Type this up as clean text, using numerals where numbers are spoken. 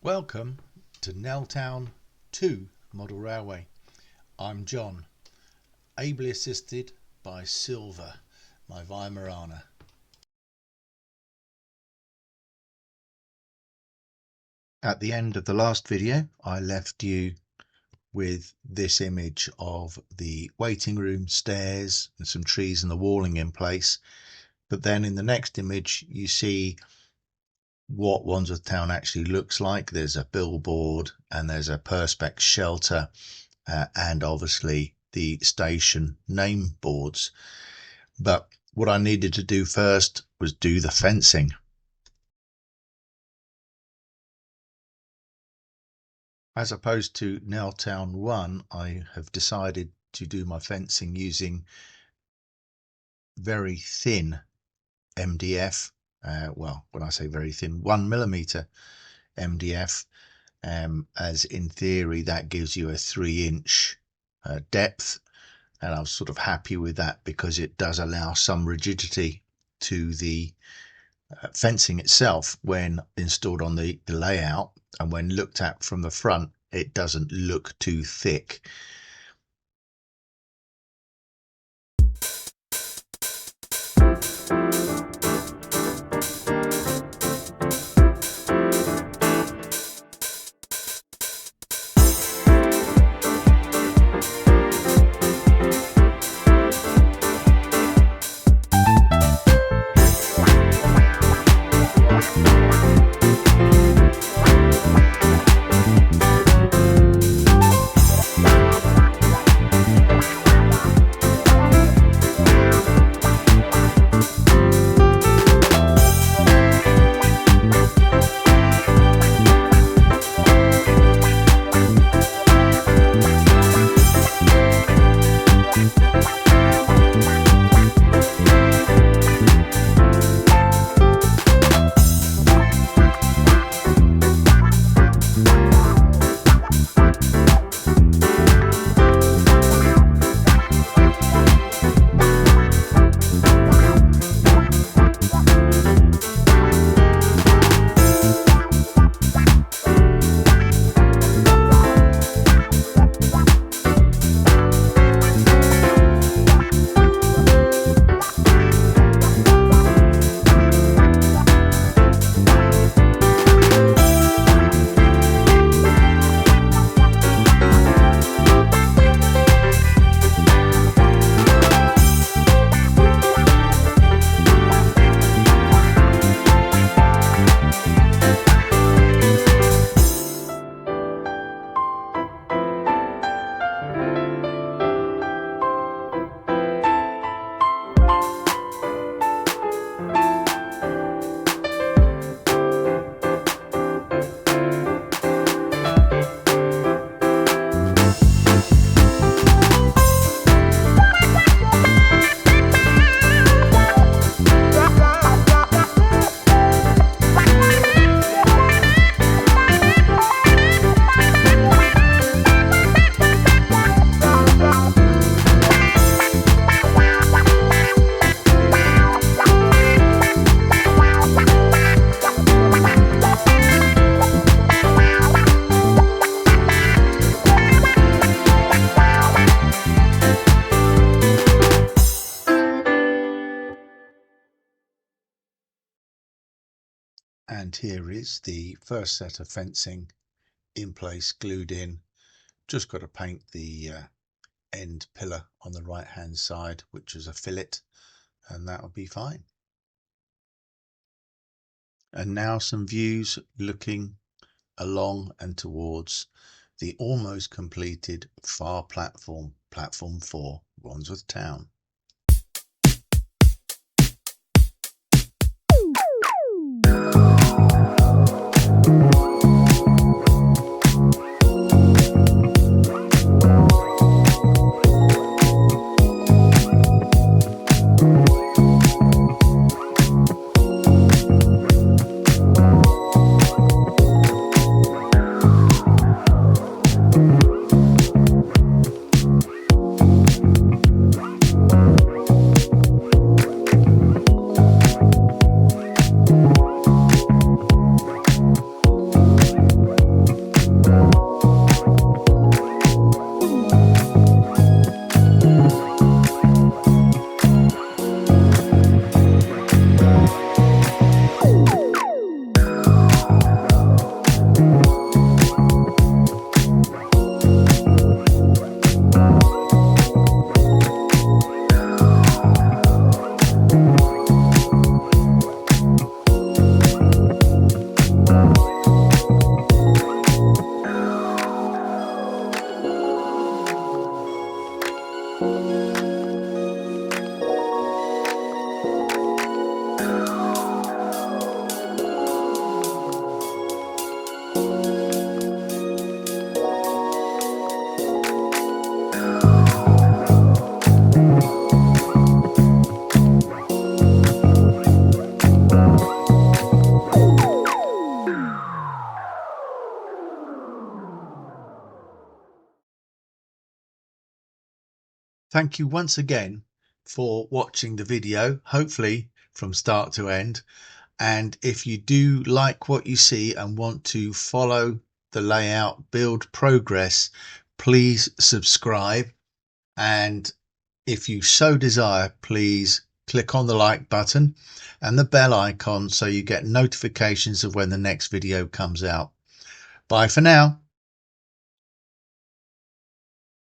Welcome to Nell Town 2 Model Railway. I'm John, ably assisted by Silver, my Weimaraner. At the end of the last video, I left you with this image of the waiting room, stairs and some trees and the walling in place. But then in the next image, you see what Wandsworth Town actually looks like. There's a billboard and there's a perspex shelter and obviously the station name boards. But what I needed to do first was do the fencing. As opposed to Nell Town 1, I have decided to do my fencing using very thin MDF. Well, when I say very thin, 1mm MDF, as in theory that gives you a 3-inch depth, and I was sort of happy with that because it does allow some rigidity to the fencing itself when installed on the layout, and when looked at from the front it doesn't look too thick. And here is the first set of fencing in place, glued in. Just got to paint the end pillar on the right hand side, which is a fillet, and that will be fine. And now some views looking along and towards the almost completed far platform, platform 4, Wandsworth Town. Thank you once again for watching the video, hopefully from start to end. And if you do like what you see and want to follow the layout build progress, please subscribe. And if you so desire, please click on the like button and the bell icon so you get notifications of when the next video comes out. Bye for now.